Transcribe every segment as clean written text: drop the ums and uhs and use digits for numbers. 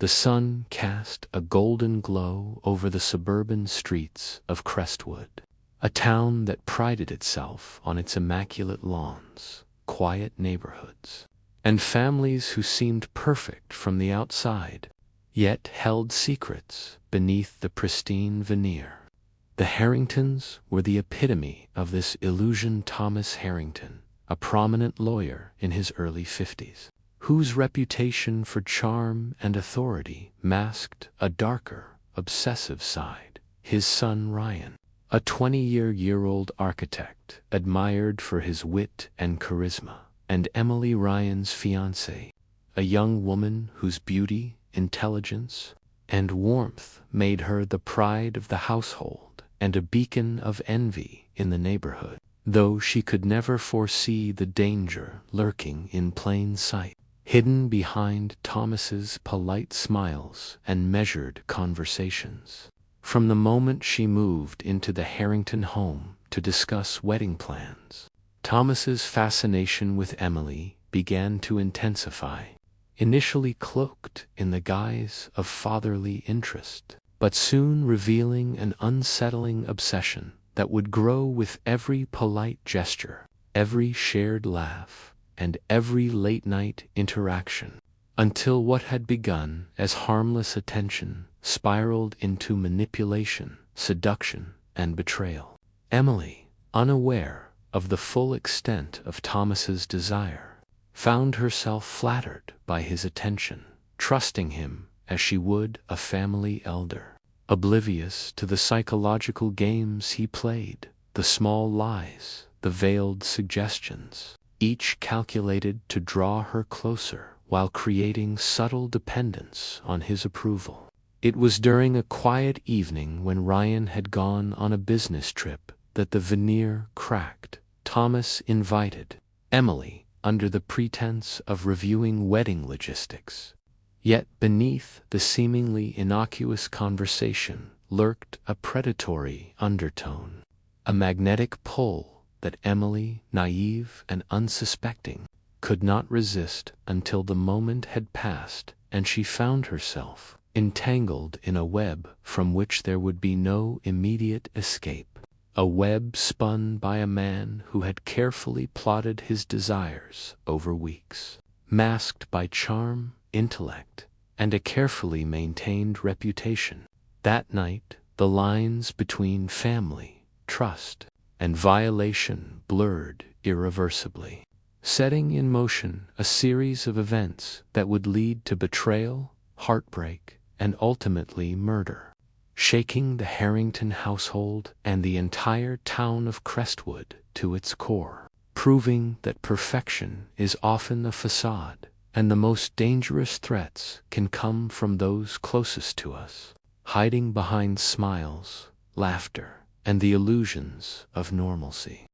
The sun cast a golden glow over the suburban streets of Crestwood, a town that prided itself on its immaculate lawns, quiet neighborhoods, and families who seemed perfect from the outside, yet held secrets beneath the pristine veneer. The Harringtons were the epitome of this illusion. Thomas Harrington, a prominent lawyer in his early 50s, whose reputation for charm and authority masked a darker, obsessive side. His son Ryan, a 20-year-old architect admired for his wit and charisma, and Emily, Ryan's fiancée, a young woman whose beauty, intelligence, and warmth made her the pride of the household and a beacon of envy in the neighborhood, though she could never foresee the danger lurking in plain sight, hidden behind Thomas's polite smiles and measured conversations. From the moment she moved into the Harrington home to discuss wedding plans, Thomas's fascination with Emily began to intensify, initially cloaked in the guise of fatherly interest, but soon revealing an unsettling obsession that would grow with every polite gesture, every shared laugh, and every late-night interaction, until what had begun as harmless attention spiraled into manipulation, seduction, and betrayal. Emily, unaware of the full extent of Thomas's desire, found herself flattered by his attention, trusting him as she would a family elder, oblivious to the psychological games he played, the small lies, the veiled suggestions, each calculated to draw her closer while creating subtle dependence on his approval. It was during a quiet evening when Ryan had gone on a business trip that the veneer cracked. Thomas invited Emily under the pretense of reviewing wedding logistics. Yet beneath the seemingly innocuous conversation lurked a predatory undertone, a magnetic pull that Emily, naive and unsuspecting, could not resist until the moment had passed and she found herself entangled in a web from which there would be no immediate escape, a web spun by a man who had carefully plotted his desires over weeks, masked by charm, intellect, and a carefully maintained reputation. That night, the lines between family, trust, and violation blurred irreversibly, setting in motion a series of events that would lead to betrayal, heartbreak, and ultimately murder, shaking the Harrington household and the entire town of Crestwood to its core, proving that perfection is often a facade, and the most dangerous threats can come from those closest to us, hiding behind smiles, laughter, and the illusions of normalcy.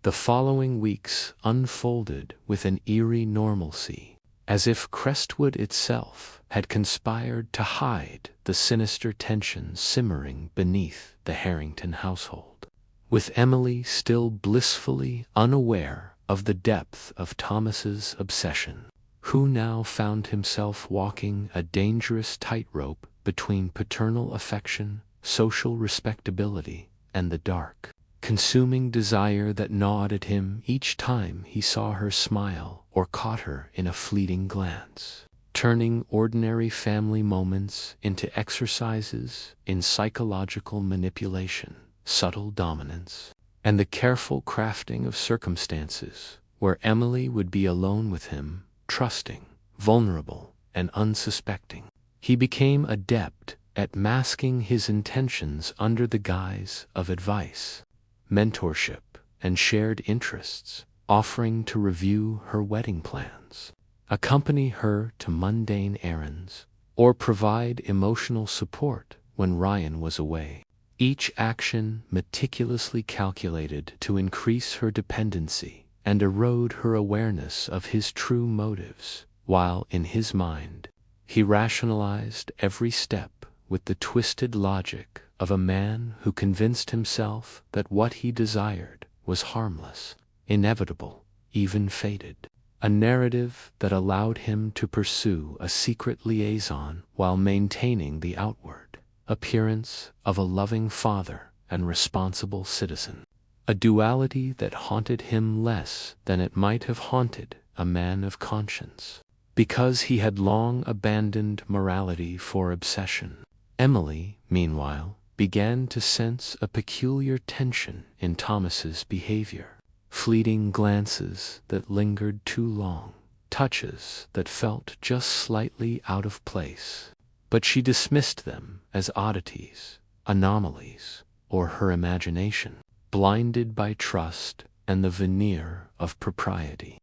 The following weeks unfolded with an eerie normalcy, as if Crestwood itself had conspired to hide the sinister tension simmering beneath the Harrington household. With Emily still blissfully unaware of the depth of Thomas's obsession, who now found himself walking a dangerous tightrope between paternal affection, social respectability, and the dark, consuming desire that gnawed at him each time he saw her smile or caught her in a fleeting glance, turning ordinary family moments into exercises in psychological manipulation, subtle dominance, and the careful crafting of circumstances where Emily would be alone with him, trusting, vulnerable, and unsuspecting. He became adept at masking his intentions under the guise of advice, mentorship, and shared interests, offering to review her wedding plans, accompany her to mundane errands, or provide emotional support when Ryan was away. Each action meticulously calculated to increase her dependency and erode her awareness of his true motives, while in his mind, he rationalized every step with the twisted logic of a man who convinced himself that what he desired was harmless, inevitable, even fated. a narrative that allowed him to pursue a secret liaison while maintaining the outward appearance of a loving father and responsible citizen. A duality that haunted him less than it might have haunted a man of conscience, because he had long abandoned morality for obsession. Emily, meanwhile, began to sense a peculiar tension in Thomas's behavior. Fleeting glances that lingered too long, touches that felt just slightly out of place. But she dismissed them as oddities, anomalies, or her imagination, blinded by trust and the veneer of propriety,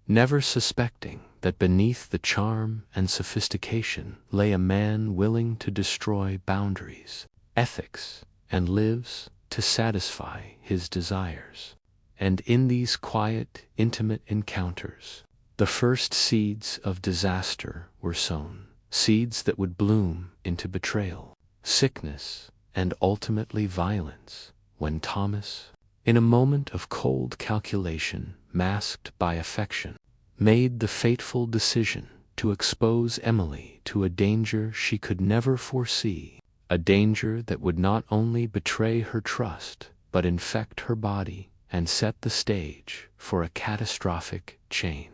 never suspecting that beneath the charm and sophistication lay a man willing to destroy boundaries, ethics, and lives to satisfy his desires. And in these quiet, intimate encounters, the first seeds of disaster were sown, seeds that would bloom into betrayal, sickness, and ultimately violence, when Thomas, in a moment of cold calculation masked by affection, made the fateful decision to expose Emily to a danger she could never foresee, a danger that would not only betray her trust, but infect her body and set the stage for a catastrophic chain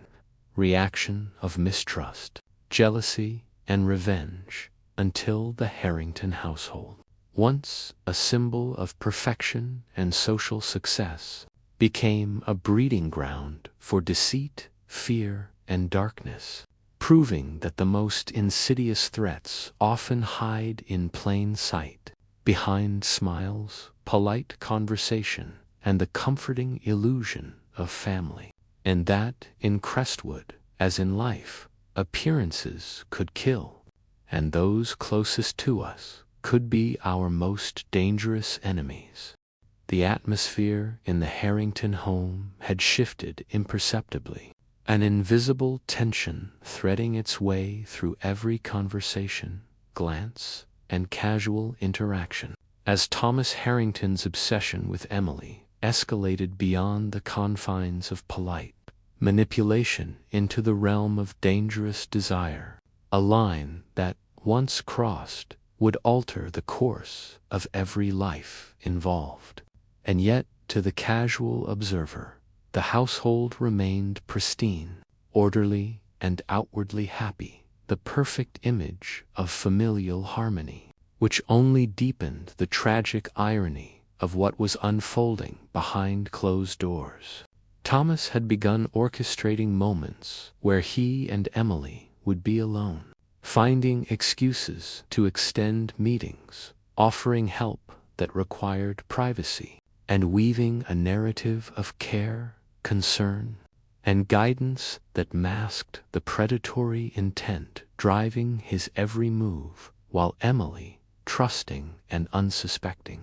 reaction of mistrust, jealousy, and revenge, until the Harrington household, once a symbol of perfection and social success, became a breeding ground for deceit, fear, and darkness, proving that the most insidious threats often hide in plain sight, behind smiles, polite conversation, and the comforting illusion of family. And that, in Crestwood, as in life, appearances could kill, and those closest to us could be our most dangerous enemies. The atmosphere in the Harrington home had shifted imperceptibly, an invisible tension threading its way through every conversation, glance, and casual interaction. As Thomas Harrington's obsession with Emily escalated beyond the confines of polite manipulation into the realm of dangerous desire, a line that, once crossed, would alter the course of every life involved. And yet, to the casual observer, the household remained pristine, orderly, and outwardly happy, the perfect image of familial harmony, which only deepened the tragic irony of what was unfolding behind closed doors. Thomas had begun orchestrating moments where he and Emily would be alone, finding excuses to extend meetings, offering help that required privacy, and weaving a narrative of care, concern, and guidance that masked the predatory intent driving his every move, while Emily, trusting and unsuspecting,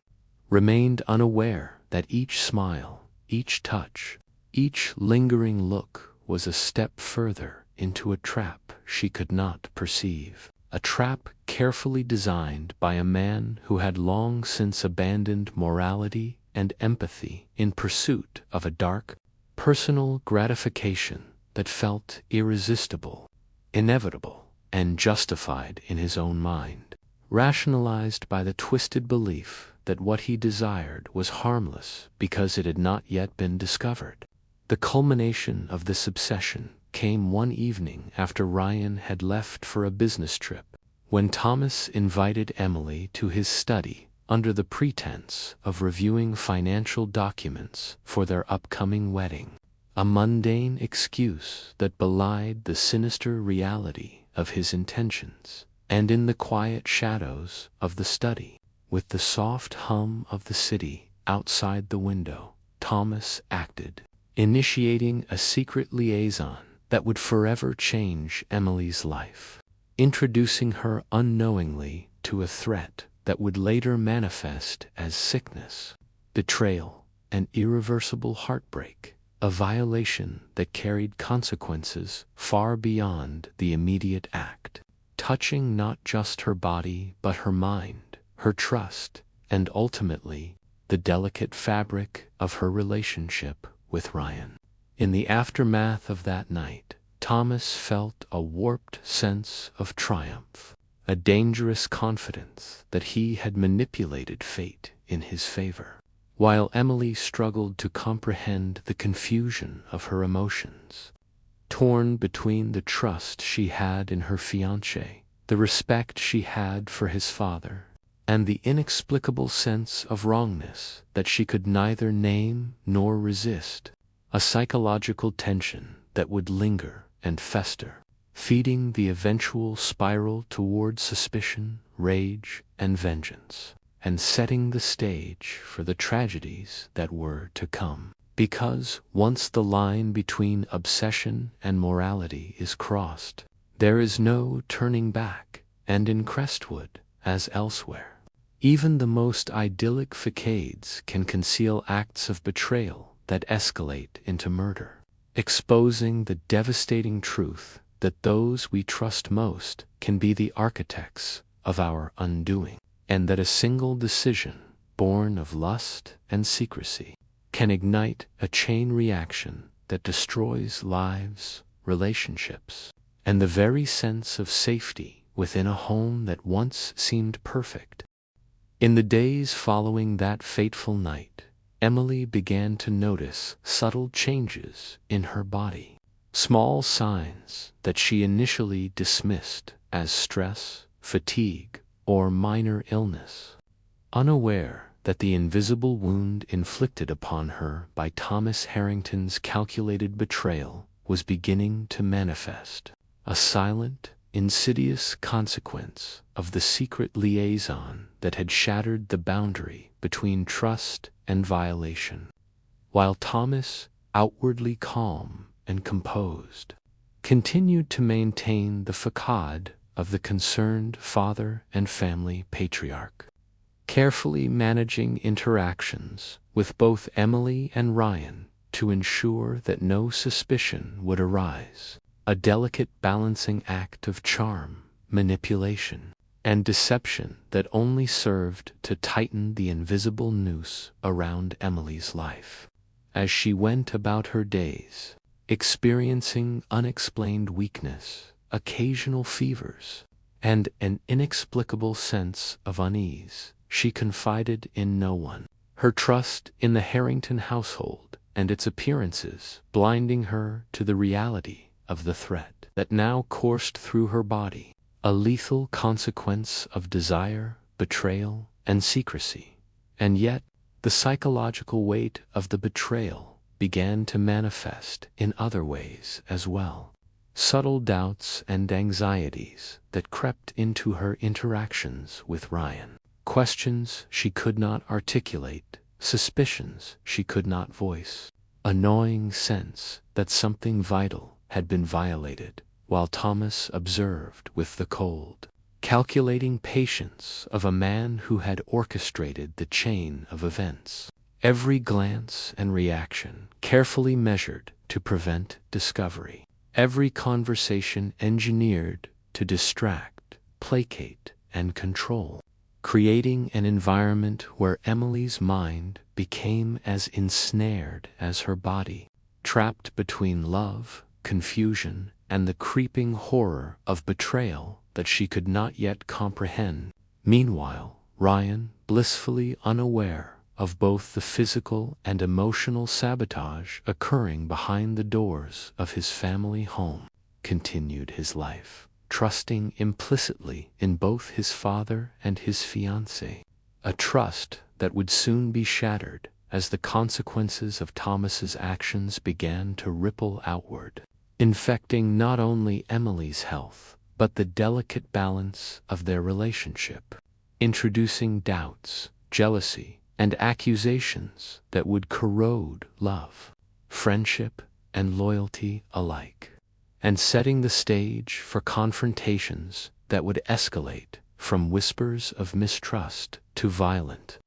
remained unaware that each smile, each touch, each lingering look was a step further into a trap she could not perceive, a trap carefully designed by a man who had long since abandoned morality and empathy in pursuit of a dark, personal gratification that felt irresistible, inevitable, and justified in his own mind, rationalized by the twisted belief that what he desired was harmless because it had not yet been discovered. The culmination of this obsession came one evening after Ryan had left for a business trip, when Thomas invited Emily to his study under the pretense of reviewing financial documents for their upcoming wedding, a mundane excuse that belied the sinister reality of his intentions. And in the quiet shadows of the study, with the soft hum of the city outside the window, Thomas acted, initiating a secret liaison that would forever change Emily's life, introducing her unknowingly to a threat that would later manifest as sickness, betrayal, and irreversible heartbreak, a violation that carried consequences far beyond the immediate act, touching not just her body but her mind, her trust, and ultimately the delicate fabric of her relationship with Ryan. In the aftermath of that night, Thomas felt a warped sense of triumph, a dangerous confidence that he had manipulated fate in his favor, while Emily struggled to comprehend the confusion of her emotions, torn between the trust she had in her fiancé, the respect she had for his father, and the inexplicable sense of wrongness that she could neither name nor resist, a psychological tension that would linger and fester, feeding the eventual spiral toward suspicion, rage, and vengeance, and setting the stage for the tragedies that were to come. Because once the line between obsession and morality is crossed, there is no turning back, and in Crestwood, as elsewhere, even the most idyllic facades can conceal acts of betrayal that escalate into murder, exposing the devastating truth that those we trust most can be the architects of our undoing, and that a single decision, born of lust and secrecy, can ignite a chain reaction that destroys lives, relationships, and the very sense of safety within a home that once seemed perfect. In the days following that fateful night, Emily began to notice subtle changes in her body, small signs that she initially dismissed as stress, fatigue, or minor illness, unaware that the invisible wound inflicted upon her by Thomas Harrington's calculated betrayal was beginning to manifest, a silent, insidious consequence of the secret liaison that had shattered the boundary between trust and violation. While Thomas, outwardly calm and composed, continued to maintain the facade of the concerned father and family patriarch, carefully managing interactions with both Emily and Ryan to ensure that no suspicion would arise, a delicate balancing act of charm, manipulation, and deception that only served to tighten the invisible noose around Emily's life. As she went about her days, experiencing unexplained weakness, occasional fevers, and an inexplicable sense of unease, she confided in no one, her trust in the Harrington household and its appearances blinding her to the reality of the threat that now coursed through her body, a lethal consequence of desire, betrayal, and secrecy. And yet, the psychological weight of the betrayal began to manifest in other ways as well. Subtle doubts and anxieties that crept into her interactions with Ryan, questions she could not articulate, suspicions she could not voice, a gnawing sense that something vital had been violated, while Thomas observed with the cold, calculating patience of a man who had orchestrated the chain of events, every glance and reaction carefully measured to prevent discovery, every conversation engineered to distract, placate, and control, creating an environment where Emily's mind became as ensnared as her body, trapped between love, confusion, and the creeping horror of betrayal that she could not yet comprehend. Meanwhile, Ryan, blissfully unaware of both the physical and emotional sabotage occurring behind the doors of his family home, continued his life, trusting implicitly in both his father and his fiancée, a trust that would soon be shattered as the consequences of Thomas's actions began to ripple outward, infecting not only Emily's health, but the delicate balance of their relationship, introducing doubts, jealousy, and accusations that would corrode love, friendship, and loyalty alike, and setting the stage for confrontations that would escalate from whispers of mistrust to violent,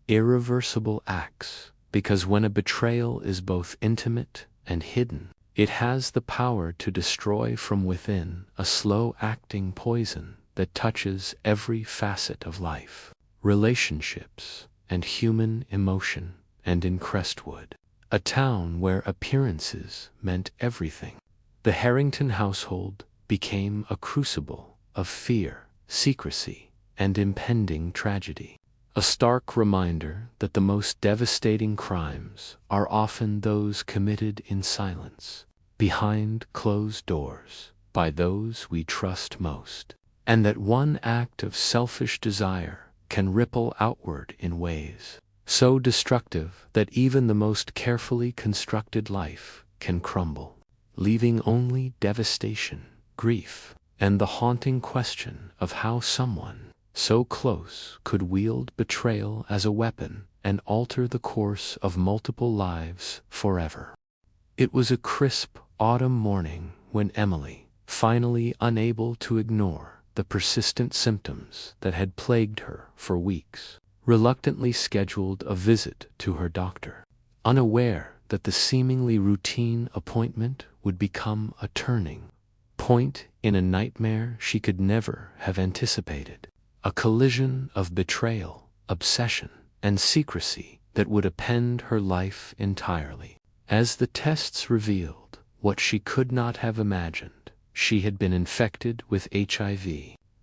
irreversible acts, because when a betrayal is both intimate and hidden, it has the power to destroy from within, a slow-acting poison that touches every facet of life, relationships, and human emotion. And in Crestwood, a town where appearances meant everything, The Harrington household became a crucible of fear, secrecy, and impending tragedy. A stark reminder that the most devastating crimes are often those committed in silence, behind closed doors, by those we trust most, and that one act of selfish desire can ripple outward in ways so destructive that even the most carefully constructed life can crumble, leaving only devastation, grief, and the haunting question of how someone so close could wield betrayal as a weapon and alter the course of multiple lives forever. It was a crisp autumn morning when Emily, finally unable to ignore the persistent symptoms that had plagued her for weeks, reluctantly scheduled a visit to her doctor, unaware that the seemingly routine appointment would become a turning point in a nightmare she could never have anticipated. A collision of betrayal, obsession, and secrecy that would upend her life entirely. As the tests revealed what she could not have imagined, she had been infected with HIV,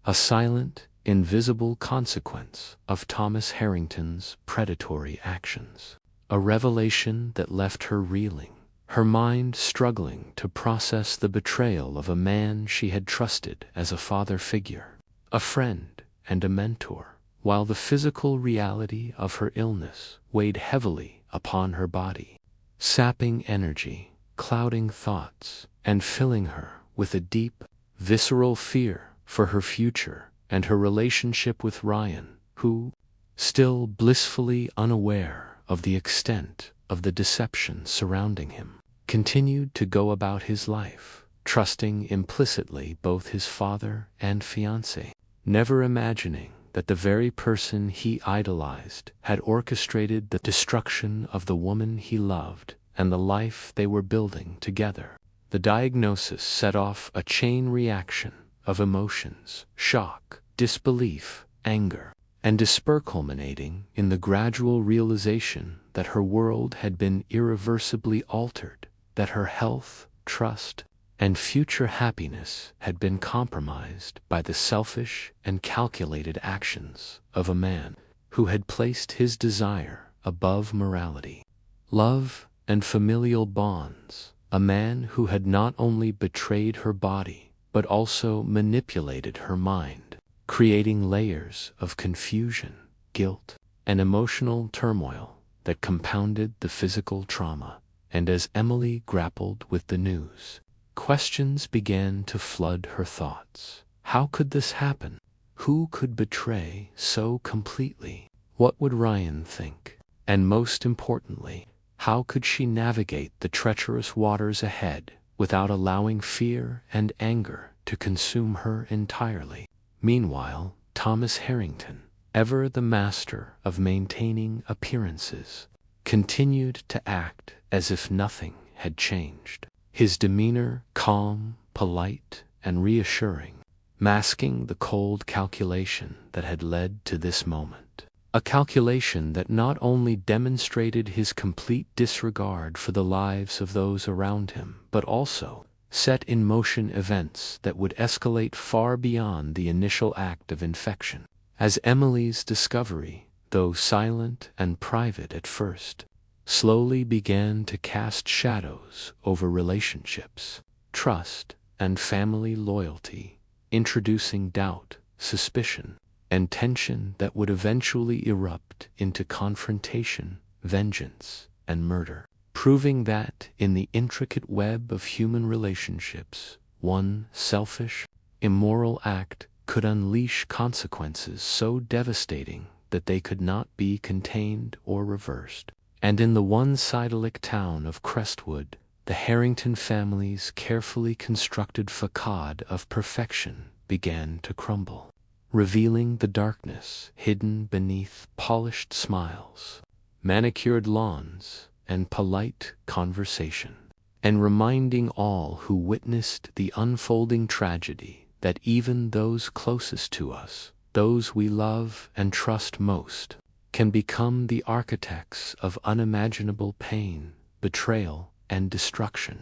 a silent, invisible consequence of Thomas Harrington's predatory actions. A revelation that left her reeling, her mind struggling to process the betrayal of a man she had trusted as a father figure, a friend, and a mentor, while the physical reality of her illness weighed heavily upon her body, sapping energy, clouding thoughts, and filling her with a deep, visceral fear for her future and her relationship with Ryan, who, still blissfully unaware of the extent of the deception surrounding him, continued to go about his life, trusting implicitly both his father and fiancé, never imagining that the very person he idolized had orchestrated the destruction of the woman he loved and the life they were building together. The diagnosis set off a chain reaction of emotions, shock, disbelief, anger, and despair, culminating in the gradual realization that her world had been irreversibly altered, that her health, trust, and future happiness had been compromised by the selfish and calculated actions of a man who had placed his desire above morality, love, and familial bonds, a man who had not only betrayed her body but also manipulated her mind, creating layers of confusion, guilt, and emotional turmoil that compounded the physical trauma. And as Emily grappled with the news, questions began to flood her thoughts. How could this happen? Who could betray so completely? What would Ryan think? And most importantly, how could she navigate the treacherous waters ahead without allowing fear and anger to consume her entirely? Meanwhile, Thomas Harrington, ever the master of maintaining appearances, continued to act as if nothing had changed. His demeanor calm, polite, and reassuring, masking the cold calculation that had led to this moment. A calculation that not only demonstrated his complete disregard for the lives of those around him, but also set in motion events that would escalate far beyond the initial act of infection. As Emily's discovery, though silent and private at first, slowly began to cast shadows over relationships, trust, and family loyalty, introducing doubt, suspicion, and tension that would eventually erupt into confrontation, vengeance, and murder, proving that in the intricate web of human relationships, one selfish, immoral act could unleash consequences so devastating that they could not be contained or reversed. And in the once idyllic town of Crestwood, the Harrington family's carefully constructed facade of perfection began to crumble, revealing the darkness hidden beneath polished smiles, manicured lawns, and polite conversation, and reminding all who witnessed the unfolding tragedy that even those closest to us, those we love and trust most, can become the architects of unimaginable pain, betrayal, and destruction.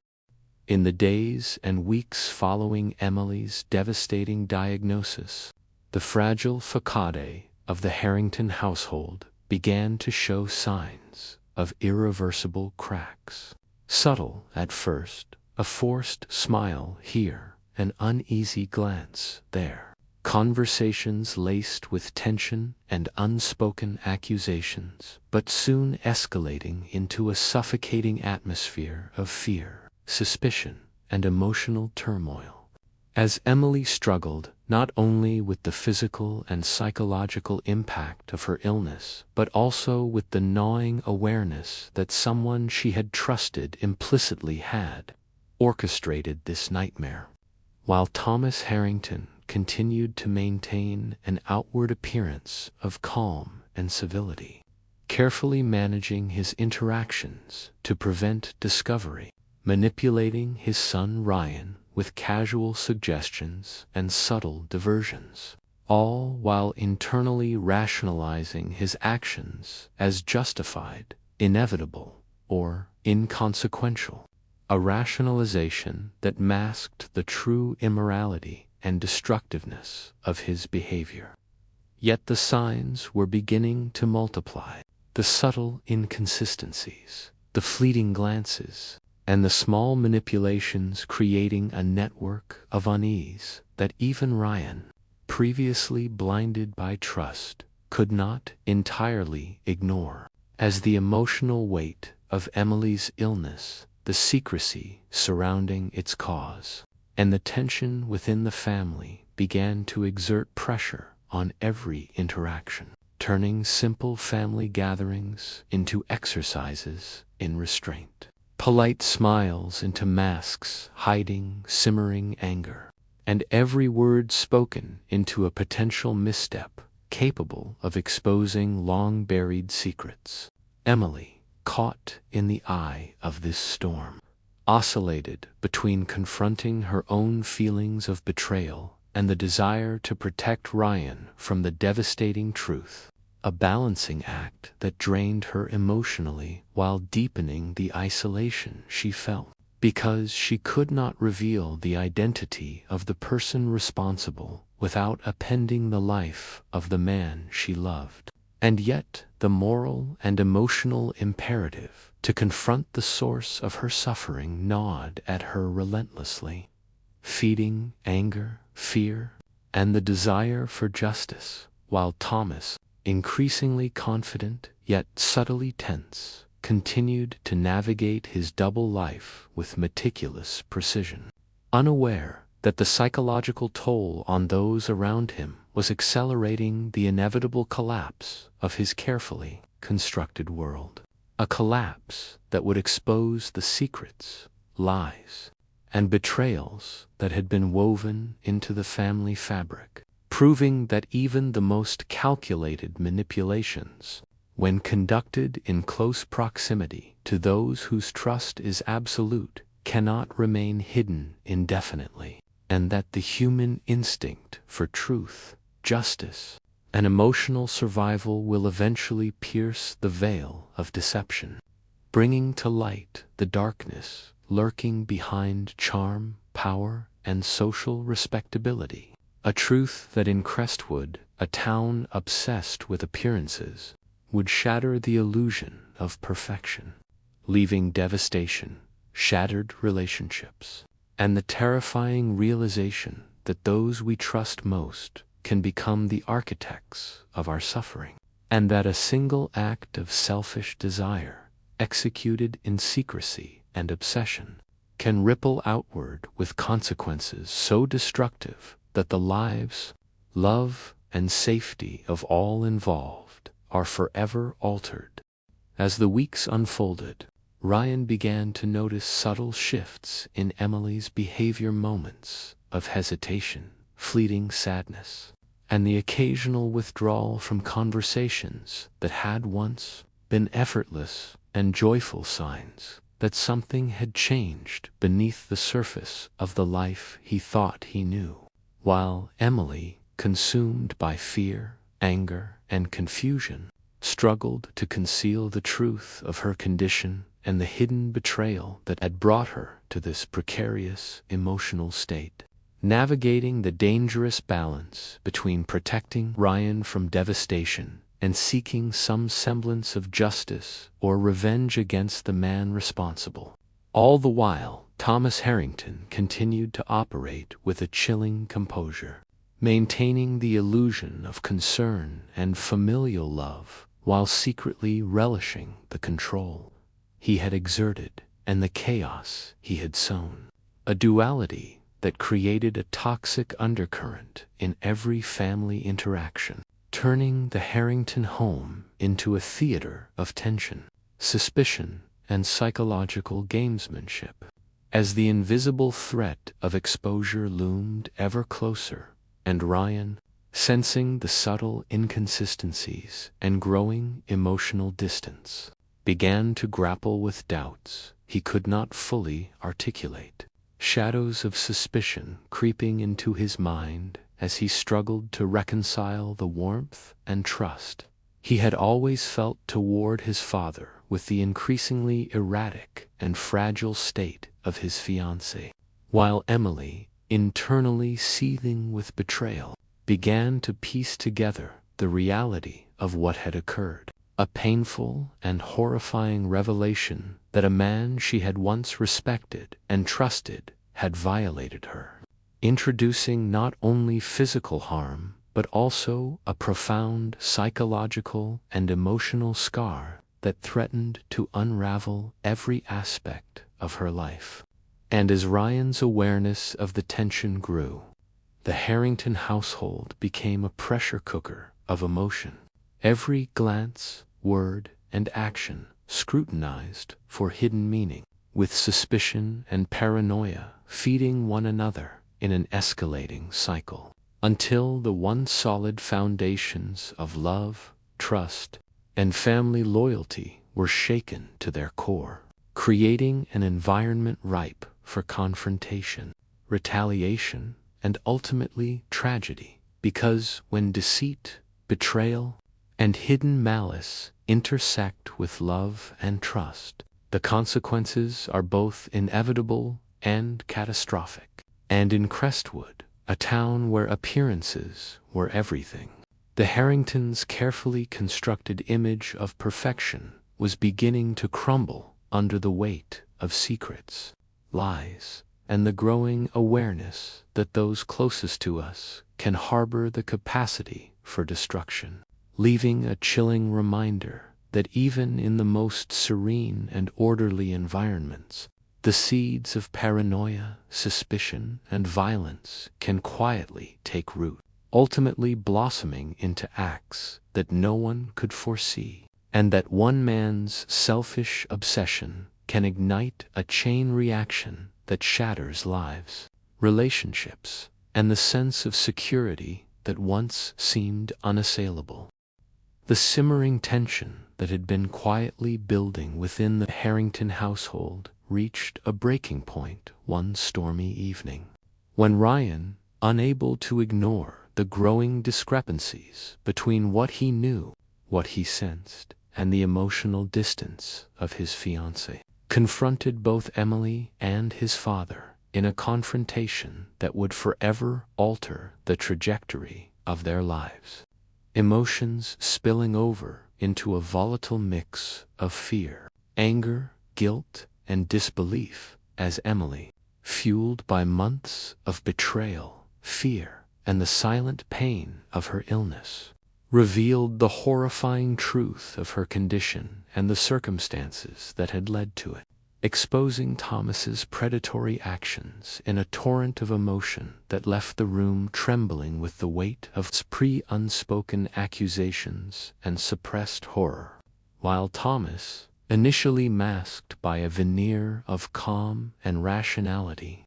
In the days and weeks following Emily's devastating diagnosis, the fragile facade of the Harrington household began to show signs of irreversible cracks. Subtle at first, a forced smile here, an uneasy glance there. Conversations laced with tension and unspoken accusations, but soon escalating into a suffocating atmosphere of fear, suspicion, and emotional turmoil. As Emily struggled not only with the physical and psychological impact of her illness, but also with the gnawing awareness that someone she had trusted implicitly had orchestrated this nightmare. While Thomas Harrington continued to maintain an outward appearance of calm and civility, carefully managing his interactions to prevent discovery, manipulating his son Ryan with casual suggestions and subtle diversions, all while internally rationalizing his actions as justified, inevitable, or inconsequential, a rationalization that masked the true immorality and destructiveness of his behavior. Yet the signs were beginning to multiply. The subtle inconsistencies, the fleeting glances, and the small manipulations creating a network of unease that even Ryan, previously blinded by trust, could not entirely ignore. As the emotional weight of Emily's illness, the secrecy surrounding its cause, and the tension within the family began to exert pressure on every interaction, turning simple family gatherings into exercises in restraint, polite smiles into masks hiding simmering anger, and every word spoken into a potential misstep capable of exposing long-buried secrets. Emily, caught in the eye of this storm, oscillated between confronting her own feelings of betrayal and the desire to protect Ryan from the devastating truth, a balancing act that drained her emotionally while deepening the isolation she felt, because she could not reveal the identity of the person responsible without upending the life of the man she loved. And yet the moral and emotional imperative to confront the source of her suffering gnawed at her relentlessly, feeding anger, fear, and the desire for justice, while Thomas, increasingly confident yet subtly tense, continued to navigate his double life with meticulous precision, unaware that the psychological toll on those around him was accelerating the inevitable collapse of his carefully constructed world. A collapse that would expose the secrets, lies, and betrayals that had been woven into the family fabric, proving that even the most calculated manipulations, when conducted in close proximity to those whose trust is absolute, cannot remain hidden indefinitely, and that the human instinct for truth, justice, and emotional survival will eventually pierce the veil of deception, bringing to light the darkness lurking behind charm, power, and social respectability. A truth that in Crestwood, a town obsessed with appearances, would shatter the illusion of perfection, leaving devastation, shattered relationships, and the terrifying realization that those we trust most can become the architects of our suffering, and that a single act of selfish desire, executed in secrecy and obsession, can ripple outward with consequences so destructive that the lives, love, and safety of all involved are forever altered. As the weeks unfolded, Ryan began to notice subtle shifts in Emily's behavior, moments of hesitation, fleeting sadness, and the occasional withdrawal from conversations that had once been effortless and joyful, signs that something had changed beneath the surface of the life he thought he knew. While Emily, consumed by fear, anger, and confusion, struggled to conceal the truth of her condition and the hidden betrayal that had brought her to this precarious emotional state. Navigating the dangerous balance between protecting Ryan from devastation and seeking some semblance of justice or revenge against the man responsible. All the while, Thomas Harrington continued to operate with a chilling composure, maintaining the illusion of concern and familial love while secretly relishing the control he had exerted and the chaos he had sown. A duality that created a toxic undercurrent in every family interaction, turning the Harrington home into a theater of tension, suspicion, and psychological gamesmanship. As the invisible threat of exposure loomed ever closer, and Ryan, sensing the subtle inconsistencies and growing emotional distance, began to grapple with doubts he could not fully articulate. Shadows of suspicion creeping into his mind as he struggled to reconcile the warmth and trust he had always felt toward his father with the increasingly erratic and fragile state of his fiancée. While Emily, internally seething with betrayal, began to piece together the reality of what had occurred. A painful and horrifying revelation that a man she had once respected and trusted had violated her, introducing not only physical harm but also a profound psychological and emotional scar that threatened to unravel every aspect of her life. And as Ryan's awareness of the tension grew, the Harrington household became a pressure cooker of emotion. Every glance, word, and action scrutinized for hidden meaning, with suspicion and paranoia feeding one another in an escalating cycle, until the once solid foundations of love, trust, and family loyalty were shaken to their core, creating an environment ripe for confrontation, retaliation, and ultimately tragedy. Because when deceit, betrayal, and hidden malice intersect with love and trust, the consequences are both inevitable and catastrophic. And in Crestwood, a town where appearances were everything, the Harringtons' carefully constructed image of perfection was beginning to crumble under the weight of secrets, lies, and the growing awareness that those closest to us can harbor the capacity for destruction, leaving a chilling reminder that even in the most serene and orderly environments, the seeds of paranoia, suspicion, and violence can quietly take root, ultimately blossoming into acts that no one could foresee, and that one man's selfish obsession can ignite a chain reaction that shatters lives, relationships, and the sense of security that once seemed unassailable. The simmering tension that had been quietly building within the Harrington household reached a breaking point one stormy evening, when Ryan, unable to ignore the growing discrepancies between what he knew, what he sensed, and the emotional distance of his fiancée, confronted both Emily and his father in a confrontation that would forever alter the trajectory of their lives. Emotions spilling over into a volatile mix of fear, anger, guilt, and disbelief as Emily, fueled by months of betrayal, fear, and the silent pain of her illness, revealed the horrifying truth of her condition and the circumstances that had led to it, exposing Thomas's predatory actions in a torrent of emotion that left the room trembling with the weight of unspoken accusations and suppressed horror, while Thomas, initially masked by a veneer of calm and rationality,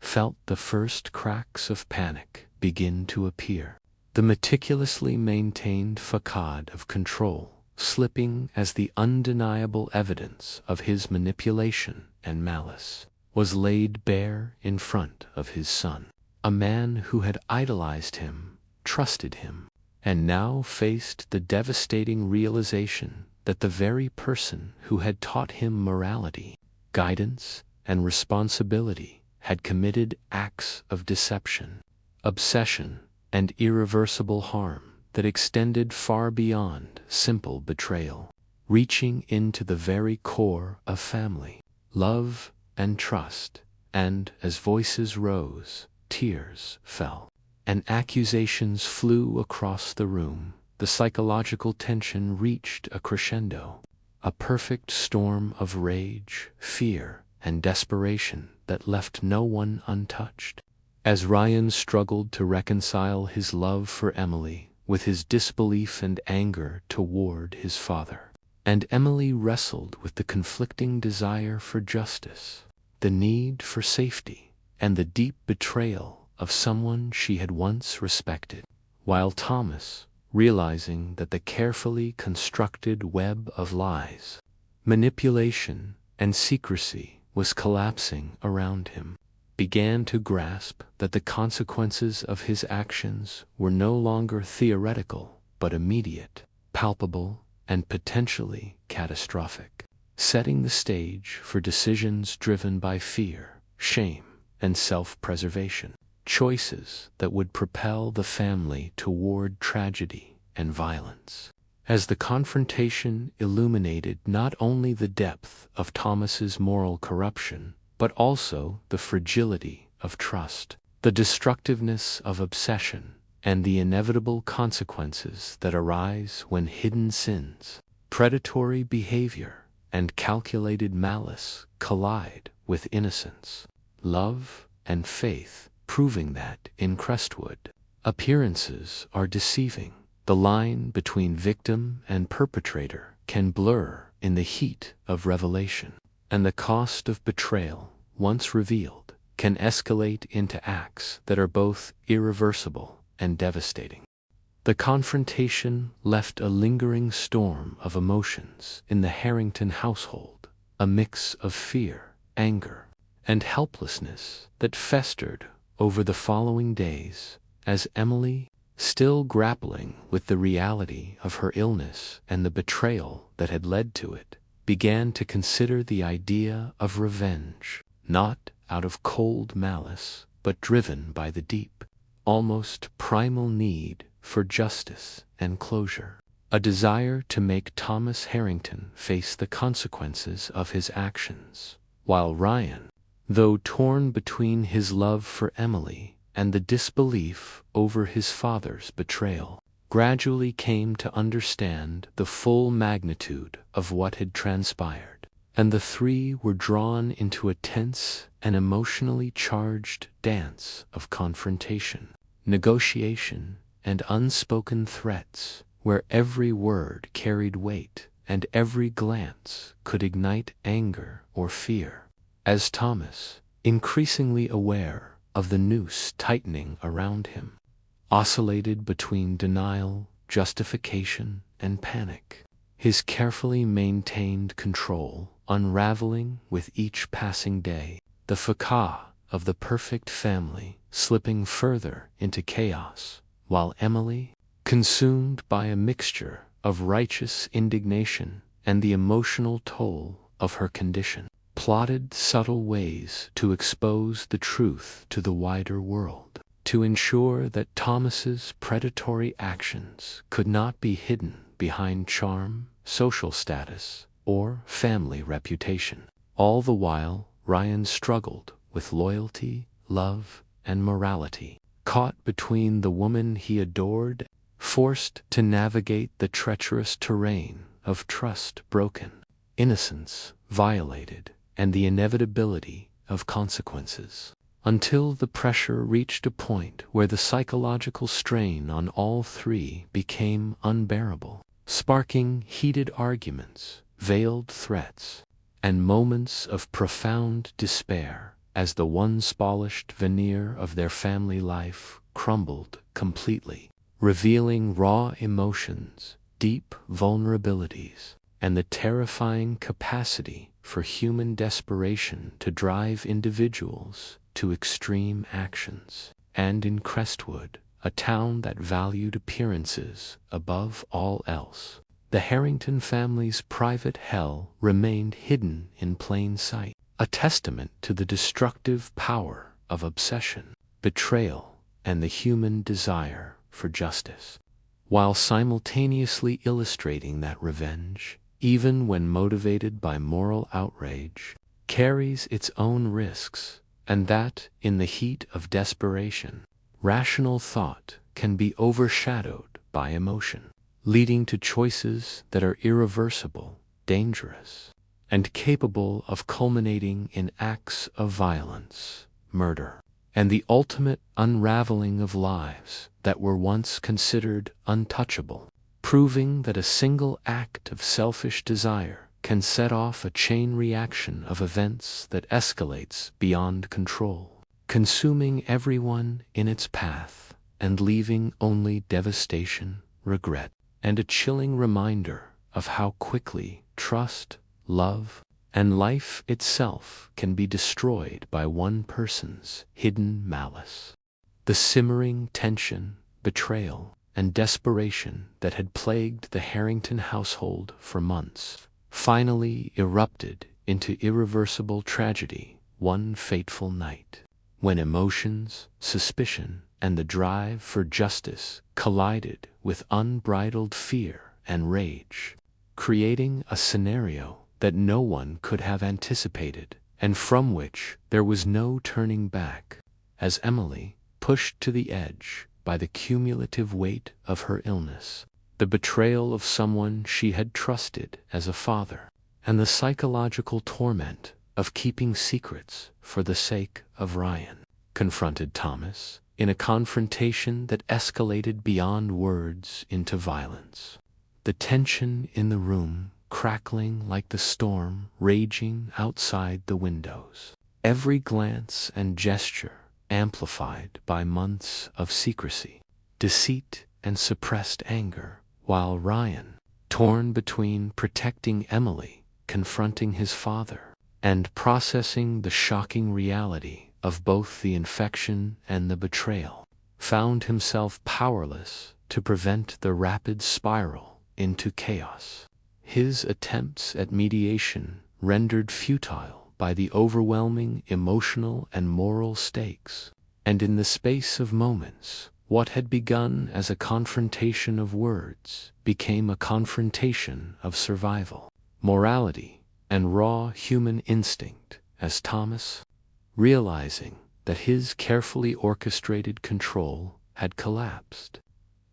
felt the first cracks of panic begin to appear. The meticulously maintained facade of control slipping as the undeniable evidence of his manipulation and malice was laid bare in front of his son, a man who had idolized him, trusted him, and now faced the devastating realization that the very person who had taught him morality, guidance, and responsibility had committed acts of deception, obsession, and irreversible harm that extended far beyond simple betrayal, reaching into the very core of family, love, and trust. And as voices rose, tears fell, and accusations flew across the room, the psychological tension reached a crescendo, a perfect storm of rage, fear, and desperation that left no one untouched. As Ryan struggled to reconcile his love for Emily with his disbelief and anger toward his father, and Emily wrestled with the conflicting desire for justice, the need for safety, and the deep betrayal of someone she had once respected, while Thomas, realizing that the carefully constructed web of lies, manipulation, and secrecy was collapsing around him, began to grasp that the consequences of his actions were no longer theoretical but immediate, palpable, and potentially catastrophic, setting the stage for decisions driven by fear, shame, and self-preservation, choices that would propel the family toward tragedy and violence. As the confrontation illuminated not only the depth of Thomas's moral corruption, but also the fragility of trust, the destructiveness of obsession, and the inevitable consequences that arise when hidden sins, predatory behavior, and calculated malice collide with innocence, love, and faith, proving that, in Crestwood, appearances are deceiving. The line between victim and perpetrator can blur in the heat of revelation, and the cost of betrayal, once revealed, can escalate into acts that are both irreversible and devastating. The confrontation left a lingering storm of emotions in the Harrington household, a mix of fear, anger, and helplessness that festered over the following days as Emily, still grappling with the reality of her illness and the betrayal that had led to it, began to consider the idea of revenge, not out of cold malice, but driven by the deep, almost primal need for justice and closure, a desire to make Thomas Harrington face the consequences of his actions, while Ryan, though torn between his love for Emily and the disbelief over his father's betrayal, gradually came to understand the full magnitude of what had transpired, and the three were drawn into a tense and emotionally charged dance of confrontation, negotiation, and unspoken threats, where every word carried weight and every glance could ignite anger or fear. As Thomas, increasingly aware of the noose tightening around him, oscillated between denial, justification, and panic, his carefully maintained control unraveling with each passing day, the facade of the perfect family slipping further into chaos, while Emily, consumed by a mixture of righteous indignation and the emotional toll of her condition, plotted subtle ways to expose the truth to the wider world, to ensure that Thomas's predatory actions could not be hidden behind charm, social status, or family reputation. All the while, Ryan struggled with loyalty, love, and morality, caught between the woman he adored, forced to navigate the treacherous terrain of trust broken, innocence violated, and the inevitability of consequences, until the pressure reached a point where the psychological strain on all three became unbearable, sparking heated arguments, veiled threats, and moments of profound despair as the once polished veneer of their family life crumbled completely, revealing raw emotions, deep vulnerabilities, and the terrifying capacity for human desperation to drive individuals to extreme actions. And in Crestwood, a town that valued appearances above all else, The Harrington family's private hell remained hidden in plain sight, a testament to the destructive power of obsession, betrayal, and the human desire for justice, while simultaneously illustrating that revenge, even when motivated by moral outrage, carries its own risks, and that, in the heat of desperation, rational thought can be overshadowed by emotion, leading to choices that are irreversible, dangerous, and capable of culminating in acts of violence, murder, and the ultimate unraveling of lives that were once considered untouchable, proving that a single act of selfish desire can set off a chain reaction of events that escalates beyond control, consuming everyone in its path and leaving only devastation, regret, and a chilling reminder of how quickly trust, love, and life itself can be destroyed by one person's hidden malice. The simmering tension, betrayal, and desperation that had plagued the Harrington household for months finally erupted into irreversible tragedy one fateful night, when emotions, suspicion, and the drive for justice collided with unbridled fear and rage, creating a scenario that no one could have anticipated, and from which there was no turning back, as Emily, pushed to the edge by the cumulative weight of her illness, the betrayal of someone she had trusted as a father, and the psychological torment of keeping secrets for the sake of Ryan, confronted Thomas in a confrontation that escalated beyond words into violence. The tension in the room crackling like the storm raging outside the windows, every glance and gesture amplified by months of secrecy, deceit, and suppressed anger, while Ryan, torn between protecting Emily, confronting his father, and processing the shocking reality of both the infection and the betrayal, found himself powerless to prevent the rapid spiral into chaos. His attempts at mediation rendered futile by the overwhelming emotional and moral stakes, and in the space of moments, what had begun as a confrontation of words became a confrontation of survival, morality, and raw human instinct, as Thomas, realizing that his carefully orchestrated control had collapsed,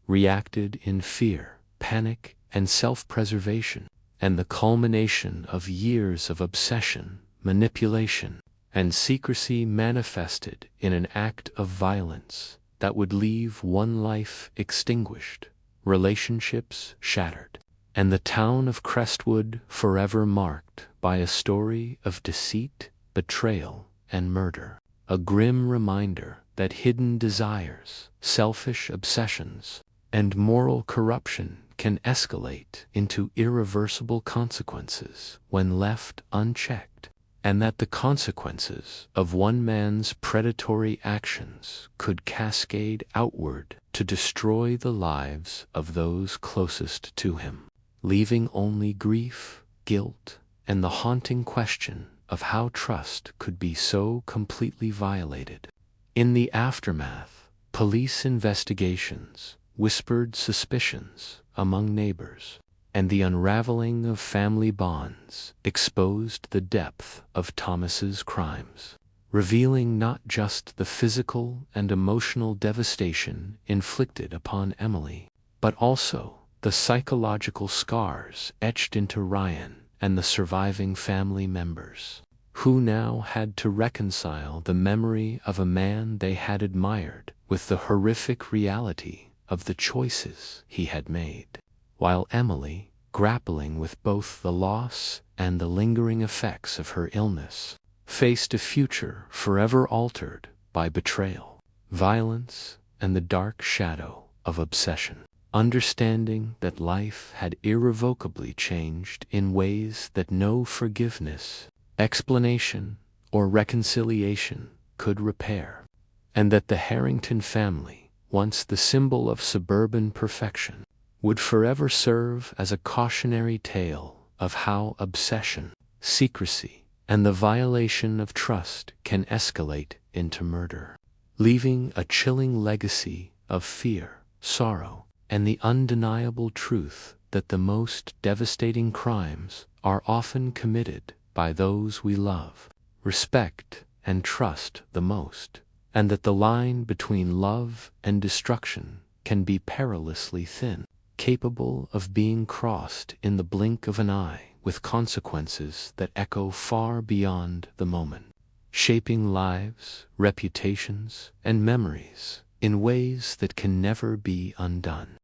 reacted in fear, panic, and self-preservation, and the culmination of years of obsession, manipulation, and secrecy manifested in an act of violence that would leave one life extinguished, relationships shattered, and the town of Crestwood forever marked by a story of deceit, betrayal, and murder, a grim reminder that hidden desires, selfish obsessions, and moral corruption can escalate into irreversible consequences when left unchecked, and that the consequences of one man's predatory actions could cascade outward to destroy the lives of those closest to him, leaving only grief, guilt, and the haunting question of how trust could be so completely violated. In the aftermath, police investigations, whispered suspicions among neighbors, and the unraveling of family bonds exposed the depth of Thomas's crimes, revealing not just the physical and emotional devastation inflicted upon Emily, but also the psychological scars etched into Ryan and the surviving family members, who now had to reconcile the memory of a man they had admired with the horrific reality of the choices he had made, while Emily, grappling with both the loss and the lingering effects of her illness, faced a future forever altered by betrayal, violence, and the dark shadow of obsession. Understanding that life had irrevocably changed in ways that no forgiveness, explanation, or reconciliation could repair, and that the Harrington family, once the symbol of suburban perfection, would forever serve as a cautionary tale of how obsession, secrecy, and the violation of trust can escalate into murder, leaving a chilling legacy of fear, sorrow, and the undeniable truth that the most devastating crimes are often committed by those we love, respect, and trust the most, and that the line between love and destruction can be perilously thin, capable of being crossed in the blink of an eye, with consequences that echo far beyond the moment, shaping lives, reputations, and memories in ways that can never be undone.